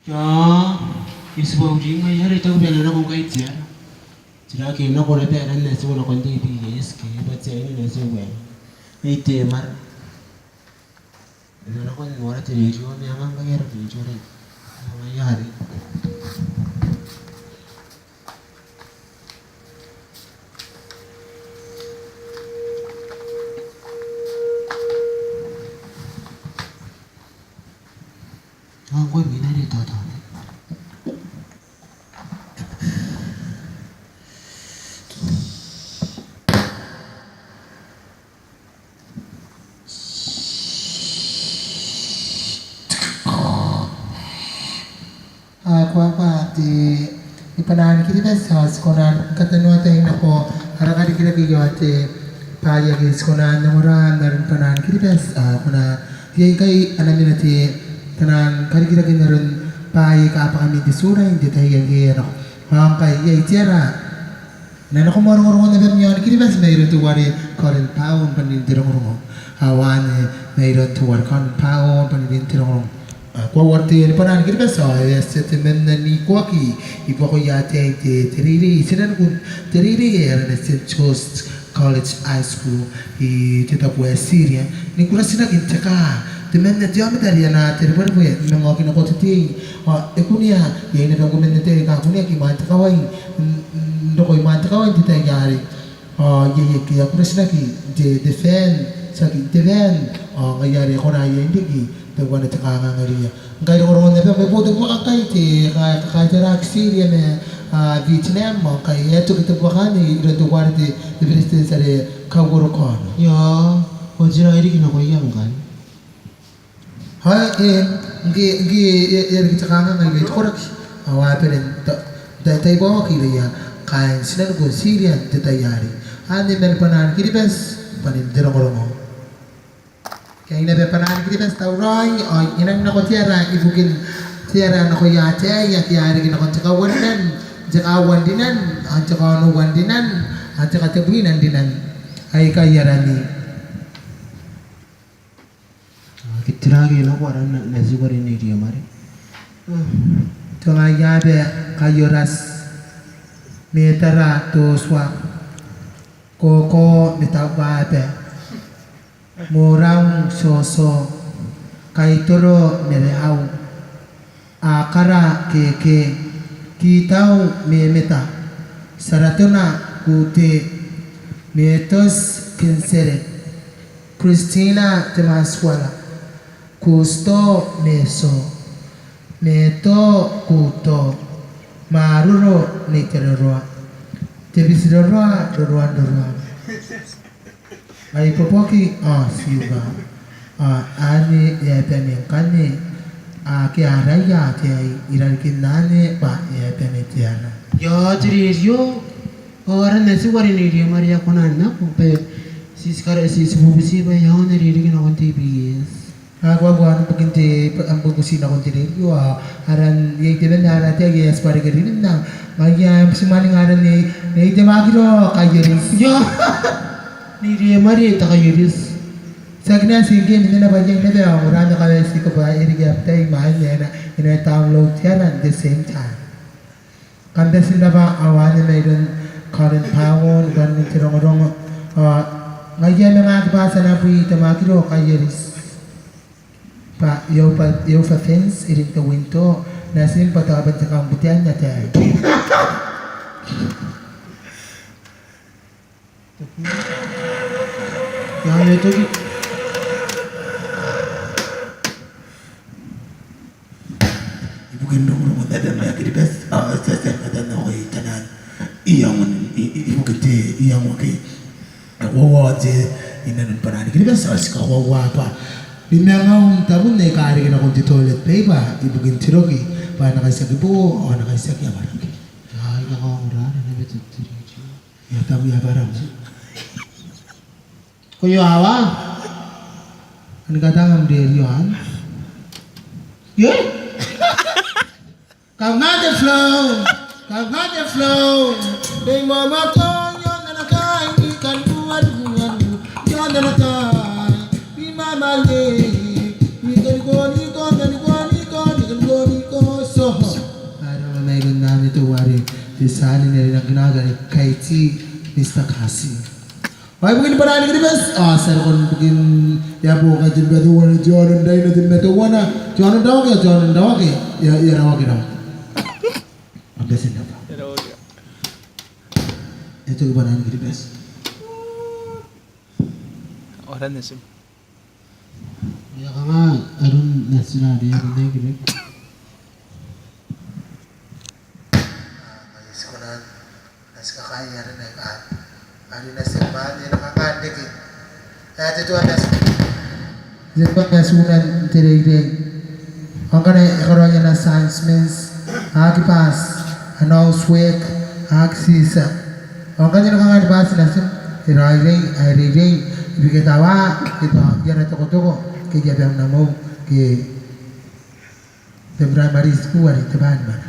Ya, iswa ujinga yari tahu biar anak kong kait siya. Sila kina ko na biar anak nasi ko na konti PBS kaya ba't siya ini nasi ko eh. Ay temar. Ano ko wala tinidyo niya nga kaya tinidyo rin. Ano yari. Ang mina dito to. Kwa ipanan kiti bes konan katanwa tayo na po harakari kilagi yote payagis konan namuran narin panan kiti bes kuna yay kay anamin nati tanan kari kilagi narin payag apa kami disura hindi tayo yagiro kay yay tiyara na nakumorong na bemyon kiti bes mayroon tuwari korin paon panindirong hawan mayroon tuwari korin paon panindirong kwa warti ni panan kiri besa ya setemen ni kwa ki ibu ko ya te teriri sinan kun teriri ya na St. John's College High School I tita po Syria ni kuna sina intaka temen na tiya medari na terbar po ya ngo kina ko titi ekunia ya ina ko men te ka kunia ki man takawai ndo ko man takawai tita yari ye ki ya kuna sina ki defend sa ki defend ngayari ko na ya indigi Tuan itu kangen dia. Kalau orang orang itu boleh buat apa itu? Kalau jarak Syria ni Vietnam, kalau itu kita buat ni, itu tuan itu diberi seri kawurukan. Ya, wajib ini kena kau yang kan? Hai, yang kita kangen lagi itu korek. Awak peren, dah bawa kiri ya. Kain sinar pun Syria ditayari. Ane melpanan kiri bes, panin jerong orang. Kaya inabepanan kita bes taurai, inang nako tiara ibukin tiara nako yate ya tiara gina kon cakawan dinan, cakawan dinan, cakatebuinan dinan, ay kaya rani. Kita lagi nak orang nasi goreng ni dia mari. Tunga yabe kayoras metara to swak koko metawabe. Murang soso kaitoro merehau akara keke kitau memeta saratuna kute metos kinsere Christina temaswala kusto meso meto kuto maruro niteroroa tebisidoroa doroa Ay popoki siuga ani ya penengkane kiaraya tiai iralkinane pa ya penetiana Ya jadi yo orang nasi goreng ni dia mari aku nana aku pe si sekarang si sebuah besi pe yang ni dia kena konti PBS. Aku anu beginti ambu kusina konti dia aran yang teben aran tiai ya separi kerin na maya semani aran ni ite magiro kayeris Ya ni dia mari tak kayuris. Sagna singin ni na banjang na ba murana ka si ko ba iri gaptay mahal niya na ina download tiara at the same time. Kanda sila ba awan mayroon current power ganun tirong-rong ngayon na mga kabasa na po itamakiro kayeris pa yaw fa fence irin ka winto nasin pataban sa kambutian na tayo. Ya itu Ibu gendong rumah ada mereka di best saya ada nak tanan iyang ibu gede iyang wakai wawa je inan panani kini best asik wawa apa di mengaum tabun naik hari kena kunci toilet paper ibu gintirogi pa nakasaki po nakasaki apa lagi ya ini kau murah ni betul betul. ya tahu ya barang Koyo awa? Ano katang dia Yohan? Ye? Kau ngade flow. Dei mama to yon na kai ikan buat yon na kai. Bi mama le. Ikan goni ko so. isali na rin ang ginagani kay si Mr. Kasi. Ay, mungkin panahon kita bes. Sir kon mungkin ya po ka jin betu wana jono dai na jin betu wana jono daw ke ya rawa kita. Abesin apa? Itu panahon kita bes. Orang nasim. Ya nga arun nasina dia kan dai gitu. Sekolah nas kakaya rin ay ari na simbahan niya nakakandik eh. Ito ito anas. Ito nasunan tirig-tirig. Ang kanay ikaroon niya na science means akipas, ano, swek, aksisa. Ang kanya nakakalipas na sim, iray-ray, ibigay tawa, ito, yan ito ko, kaya jabang na mo, kaya primary school, ito ba naman?